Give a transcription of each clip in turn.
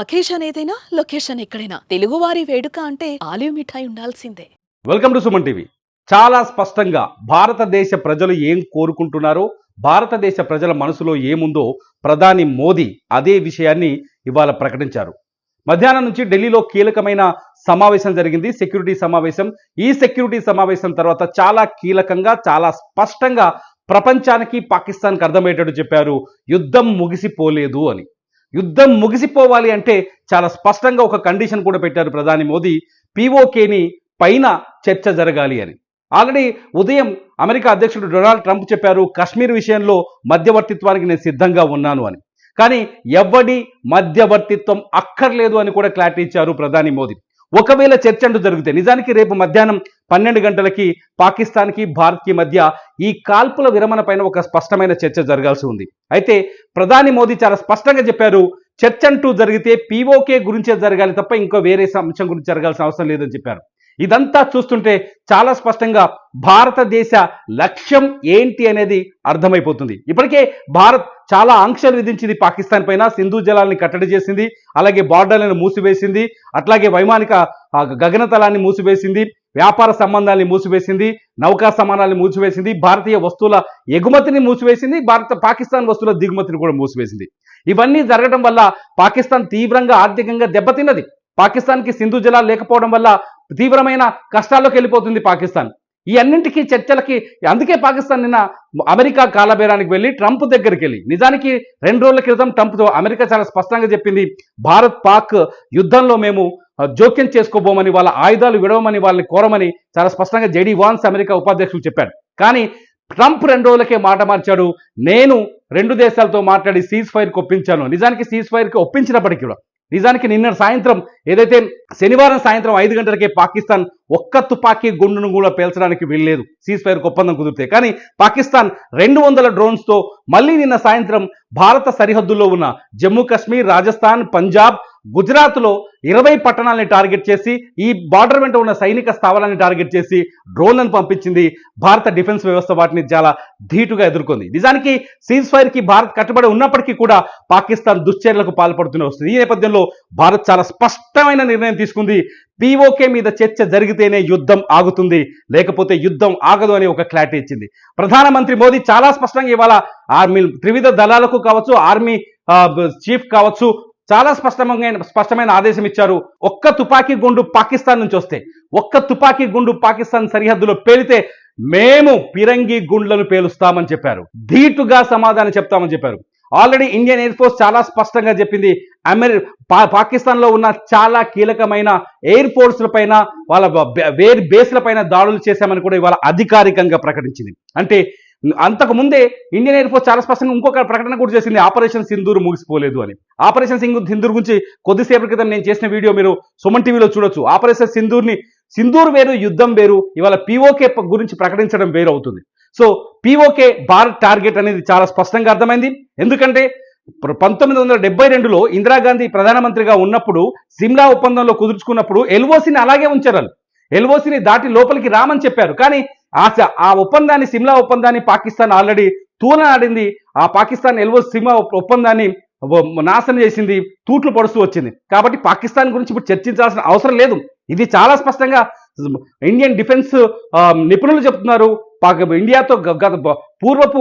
Occasion ఏదైనా location ఎక్కడైనా తెలుగువారి వేడుక అంటే ఆలివ్ మిఠాయి ఉండాల్సిందే. Welcome to Suman TV. చాలా స్పష్టంగా భారతదేశ ప్రజలు ఏం కోరుకుంటున్నారో, భారతదేశ ప్రజల మనసులో ఏముందో ప్రధాని మోదీ అదే విషయాన్ని ఇవాళ ప్రకటించారు. మధ్యాహ్నం నుంచి ఢిల్లీలో కీలకమైన సమావేశం జరిగింది, సెక్యూరిటీ సమావేశం. ఈ సెక్యూరిటీ సమావేశం తర్వాత చాలా కీలకంగా, చాలా స్పష్టంగా ప్రపంచానికి, పాకిస్తాన్కి అర్థమయ్యేటట్టు చెప్పారు, యుద్ధం ముగిసిపోలేదు అని. యుద్ధం ముగిసిపోవాలి అంటే చాలా స్పష్టంగా ఒక కండిషన్ కూడా పెట్టారు ప్రధాని మోదీ, పీఓకేని పైన చర్చ జరగాలి అని. ఆల్రెడీ ఉదయం అమెరికా అధ్యక్షుడు డొనాల్డ్ ట్రంప్ చెప్పారు, కశ్మీర్ విషయంలో మధ్యవర్తిత్వానికి నేను సిద్ధంగా ఉన్నాను అని. కానీ ఎవడి మధ్యవర్తిత్వం అక్కర్లేదు అని కూడా క్లారిటీ ఇచ్చారు ప్రధాని మోదీ. ఒకవేళ చర్చ అంటూ జరిగితే నిజానికి రేపు మధ్యాహ్నం 12 గంటలకి పాకిస్తాన్కి భారత్కి మధ్య ఈ కాల్పుల విరమణ పైన ఒక స్పష్టమైన చర్చ జరగాల్సి ఉంది. అయితే ప్రధాని మోదీ చాలా స్పష్టంగా చెప్పారు, చర్చ అంటూ జరిగితే పీఓకే గురించే జరగాలి తప్ప ఇంకో వేరే అంశం గురించి జరగాల్సిన అవసరం లేదని చెప్పారు. ఇదంతా చూస్తుంటే చాలా స్పష్టంగా భారతదేశ లక్ష్యం ఏంటి అనేది అర్థమైపోతుంది. ఇప్పటికే భారత్ చాలా ఆంక్షలు విధించింది పాకిస్తాన్ పైన, సింధు జలాల్ని కట్టడి చేసింది, అలాగే బార్డర్లను మూసివేసింది, అట్లాగే వైమానిక గగనతలాన్ని మూసివేసింది, వ్యాపార సంబంధాన్ని మూసివేసింది, నౌకా సమానాన్ని మూసివేసింది, భారతీయ వస్తువుల ఎగుమతిని మూసివేసింది, పాకిస్తాన్ వస్తువుల దిగుమతిని కూడా మూసివేసింది. ఇవన్నీ జరగడం వల్ల పాకిస్తాన్ తీవ్రంగా ఆర్థికంగా దెబ్బతిన్నది. పాకిస్తాన్కి సింధు జలాలు లేకపోవడం వల్ల తీవ్రమైన కష్టాల్లోకి వెళ్ళిపోతుంది పాకిస్తాన్. ఈ అన్నింటికీ చర్చలకి అందుకే పాకిస్తాన్ నిన్న అమెరికా కాలబేరానికి వెళ్ళి ట్రంప్ దగ్గరికి వెళ్ళి, నిజానికి 2 రోజుల క్రితం ట్రంప్తో అమెరికా చాలా స్పష్టంగా చెప్పింది, భారత్ పాక్ యుద్ధంలో మేము జోక్యం చేసుకోబోమని, వాళ్ళ ఆయుధాలు విడవమని, వాళ్ళని కోరమని చాలా స్పష్టంగా జేడీ వాన్స్ అమెరికా ఉపాధ్యక్షులు చెప్పాడు. కానీ ట్రంప్ 2 రోజులకే మాట మార్చాడు, నేను 2 దేశాలతో మాట్లాడి సీజ్ ఫైర్కి ఒప్పించాను. నిజానికి సీజ్ ఫైర్కి ఒప్పించినప్పటికీ కూడా నిజానికి నిన్న సాయంత్రం ఏదైతే శనివారం సాయంత్రం 5 గంటలకే పాకిస్తాన్ ఒక్క తుపాకీ గుండును కూడా పేల్చడానికి వెళ్ళలేదు సీజ్ ఫైర్కి ఒప్పందం కుదిరితే. కానీ పాకిస్తాన్ 200 డ్రోన్స్తో మళ్ళీ నిన్న సాయంత్రం భారత సరిహద్దుల్లో ఉన్న జమ్మూ కాశ్మీర్, రాజస్థాన్, పంజాబ్, గుజరాత్లో 20 పట్టణాలని టార్గెట్ చేసి, ఈ బార్డర్ వెంట ఉన్న సైనిక స్థావరాన్ని టార్గెట్ చేసి డ్రోన్లను పంపించింది. భారత డిఫెన్స్ వ్యవస్థ వాటిని చాలా ధీటుగా ఎదుర్కొంది. నిజానికి సీజ్ ఫైర్కి భారత్ కట్టుబడి ఉన్నప్పటికీ కూడా పాకిస్తాన్ దుశ్చర్యలకు పాల్పడుతూనే వస్తుంది. ఈ నేపథ్యంలో భారత్ చాలా స్పష్టమైన నిర్ణయం తీసుకుంది, పీఓకే మీద చర్చ జరిగితేనే యుద్ధం ఆగుతుంది, లేకపోతే యుద్ధం ఆగదు అని ఒక క్లారిటీ ఇచ్చింది. ప్రధానమంత్రి మోదీ చాలా స్పష్టంగా ఇవాళ ఆర్మీ త్రివిధ దళాలకు కావచ్చు, ఆర్మీ చీఫ్ కావచ్చు, చాలా స్పష్టమైన ఆదేశం ఇచ్చారు. ఒక్క తుపాకీ గుండు పాకిస్తాన్ నుంచి వస్తే, ఒక్క తుపాకీ గుండు పాకిస్తాన్ సరిహద్దులో పేలితే మేము పిరంగి గుండ్లను పేలుస్తామని చెప్పారు, ధీటుగా సమాధానం చెప్తామని చెప్పారు. ఆల్రెడీ ఇండియన్ ఎయిర్ ఫోర్స్ చాలా స్పష్టంగా చెప్పింది, పాకిస్తాన్లో ఉన్న చాలా కీలకమైన ఎయిర్ ఫోర్స్ల పైన, వాళ్ళ బేస్ల పైన దాడులు చేశామని కూడా ఇవాళ అధికారికంగా ప్రకటించింది. అంటే అంతకు ముందే ఇండియన్ ఎయిర్ ఫోర్స్ చాలా స్పష్టంగా ఇంకొక ప్రకటన కూడా చేసింది, ఆపరేషన్ సింధూర్ ముగిసిపోలేదు అని. ఆపరేషన్ సింధూర్ గురించి కొద్దిసేపటి క్రితం నేను చేసిన వీడియో మీరు సుమన్ టీవీలో చూడొచ్చు. ఆపరేషన్ సింధూర్ వేరు, యుద్ధం వేరు. ఇవాళ పీఓకే గురించి ప్రకటించడం వేరు అవుతుంది. సో పీఓకే భారత్ టార్గెట్ అనేది చాలా స్పష్టంగా అర్థమైంది. ఎందుకంటే 1972లో ఇందిరాగాంధీ ప్రధానమంత్రిగా ఉన్నప్పుడు సిమ్లా ఒప్పందంలో కుదుర్చుకున్నప్పుడు ఎల్ఓసిని అలాగే ఉంచారు. ఎల్ఓసిని దాటి లోపలికి రామని చెప్పారు. కానీ ఆ ఒప్పందాన్ని, సిమ్లా ఒప్పందాన్ని పాకిస్తాన్ ఆల్రెడీ తూలనాడింది. ఆ పాకిస్తాన్ సిమ్లా ఒప్పందాన్ని నాశనం చేసింది, తూట్లు పడుస్తూ వచ్చింది. కాబట్టి పాకిస్తాన్ గురించి ఇప్పుడు చర్చించాల్సిన అవసరం లేదు. ఇది చాలా స్పష్టంగా ఇండియన్ డిఫెన్స్ నిపుణులు చెప్తున్నారు. ఇండియాతో పూర్వపు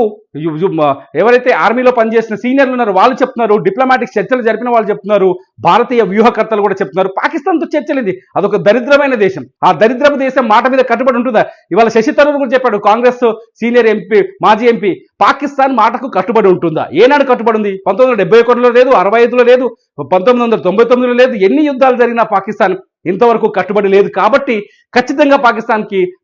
ఎవరైతే ఆర్మీలో పనిచేసిన సీనియర్లు ఉన్నారో వాళ్ళు చెప్తున్నారు, డిప్లొమాటిక్ చర్చలు జరిపిన వాళ్ళు చెప్తున్నారు, భారతీయ వ్యూహకర్తలు కూడా చెప్తున్నారు, పాకిస్తాన్తో చర్చలేది, అదొక దరిద్రమైన దేశం. ఆ దరిద్రపు దేశం మాట మీద కట్టుబడి ఉంటుందా? ఇవాళ శశి తరూర్ కూడా చెప్పాడు, కాంగ్రెస్ సీనియర్ ఎంపీ, మాజీ ఎంపీ, పాకిస్తాన్ మాటకు కట్టుబడి ఉంటుందా? ఏనాడు కట్టుబడి ఉంది? 1971లో లేదు, 65లో లేదు, 1999లో లేదు. ఎన్ని యుద్ధాలు జరిగినా పాకిస్తాన్ ఇంతవరకు కట్టుబడి లేదు. కాబట్టి ఖచ్చితంగా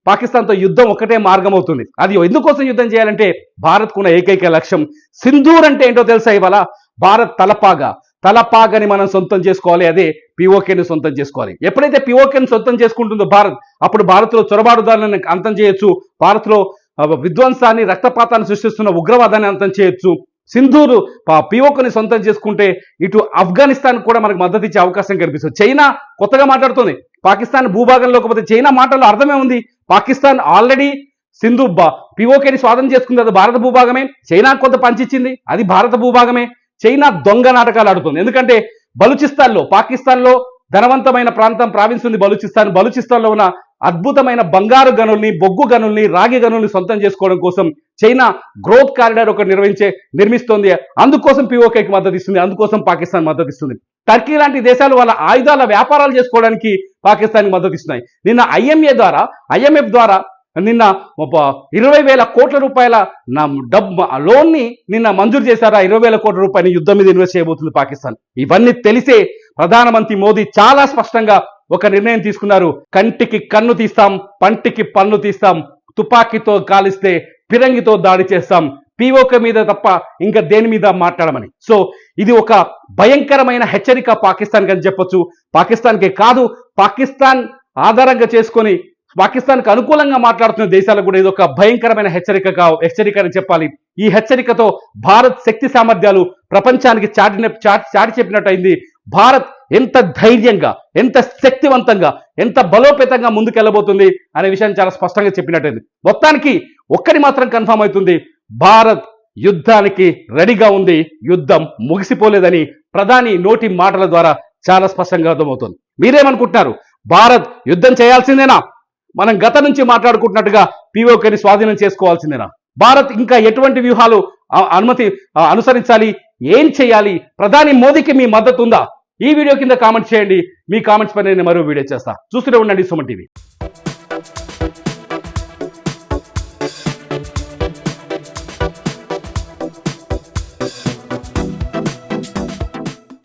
పాకిస్తాన్తో యుద్ధం ఒకటే మార్గం అవుతుంది. అది ఎందుకోసం యుద్ధం చేయాలంటే భారత్కున్న ఏకైక లక్ష్యం సింధూర్ అంటే ఏంటో తెలుసా? ఇవాళ భారత్ తలపాగని మనం సొంతం చేసుకోవాలి, అదే పీఓకేని సొంతం చేసుకోవాలి. ఎప్పుడైతే పీఓకేని సొంతం చేసుకుంటుందో భారత్, అప్పుడు భారత్లో చొరబాటుదారులను అంతం చేయొచ్చు, భారత్లో విధ్వంసాన్ని, రక్తపాతాన్ని సృష్టిస్తున్న ఉగ్రవాదాన్ని అంతం చేయొచ్చు. సింధూరు పీఓకేని సొంతం చేసుకుంటే ఇటు ఆఫ్ఘనిస్తాన్ కూడా మనకు మద్దతు ఇచ్చే అవకాశం కనిపిస్తుంది. చైనా కొత్తగా మాట్లాడుతుంది, పాకిస్తాన్ భూభాగంలోకి పోతే చైనా మాటల్లో అర్థమే ఉంది. పాకిస్తాన్ ఆల్రెడీ పీఓకేని స్వాధీనం చేసుకుంది, అది భారత భూభాగమే. చైనా కొంత పంచిచ్చింది, అది భారత భూభాగమే. చైనా దొంగ నాటకాలు ఆడుతుంది. ఎందుకంటే బలూచిస్తాన్లో, పాకిస్తాన్లో ధనవంతమైన ప్రావిన్స్ ఉంది బలూచిస్తాన్లో ఉన్న అద్భుతమైన బంగారు గనుల్ని, బొగ్గు గనుల్ని, రాగి గనుల్ని సొంతం చేసుకోవడం కోసం చైనా గ్రోత్ కారిడార్ ఒకటి నిర్మిస్తోంది. అందుకోసం పిఓకేకి మద్దతు ఇస్తుంది, అందుకోసం పాకిస్తాన్ మద్దతు ఇస్తుంది. టర్కీ లాంటి దేశాలు వాళ్ళ ఆయుధాల వ్యాపారాలు చేసుకోవడానికి పాకిస్తాన్కి మద్దతు ఇస్తున్నాయి. నిన్న IMF ద్వారా నిన్న 20,000 కోట్ల రూపాయల లోన్ని నిన్న మంజూరు చేశారు. 20,000 కోట్ల రూపాయలు యుద్ధం మీద ఇన్వెస్ట్ చేయబోతుంది పాకిస్తాన్. ఇవన్నీ తెలిసే ప్రధానమంత్రి మోదీ చాలా స్పష్టంగా ఒక నిర్ణయం తీసుకున్నారు. కంటికి కన్ను తీస్తాం, పంటికి పన్ను తీస్తాం, తుపాకీతో కాలిస్తే పిరంగితో దాడి చేస్తాం, పిఓకే మీద తప్ప ఇంకా దేని మీద మాట్లాడమని. సో ఇది ఒక భయంకరమైన హెచ్చరిక పాకిస్తాన్కి అని చెప్పొచ్చు. పాకిస్తాన్కే కాదు, పాకిస్తాన్ ఆధారంగా చేసుకొని పాకిస్తాన్కి అనుకూలంగా మాట్లాడుతున్న దేశాలకు కూడా ఇది ఒక భయంకరమైన హెచ్చరిక అని చెప్పాలి. ఈ హెచ్చరికతో భారత్ శక్తి సామర్థ్యాలు ప్రపంచానికి చాటి చెప్పినట్టు అయింది. భారత్ ఎంత ధైర్యంగా, ఎంత శక్తివంతంగా, ఎంత బలోపేతంగా ముందుకెళ్ళబోతుంది అనే విషయాన్ని చాలా స్పష్టంగా చెప్పినట్టయింది. మొత్తానికి ఒక్కటి మాత్రం కన్ఫర్మ్ అవుతుంది, భారత్ యుద్ధానికి రెడీగా ఉంది. యుద్ధం ముగిసిపోలేదని ప్రధాని నోటి మాటల ద్వారా చాలా స్పష్టంగా అర్థమవుతుంది. మీరేమనుకుంటున్నారు? భారత్ యుద్ధం చేయాల్సిందేనా? మనం గత నుంచి మాట్లాడుకుంటున్నట్టుగా పిఓకేని స్వాధీనం చేసుకోవాల్సిందేనా? భారత్ ఇంకా ఎటువంటి వ్యూహాలు అనుసరించాలి? ఏం చేయాలి? ప్రధాని మోదీకి మీ మద్దతు ఉందా? ఈ వీడియో కింద కామెంట్ చేయండి. మీ కామెంట్స్ పైన నేను మరో వీడియో చేస్తా. చూస్తూనే ఉండండి సుమన్ టీవీ.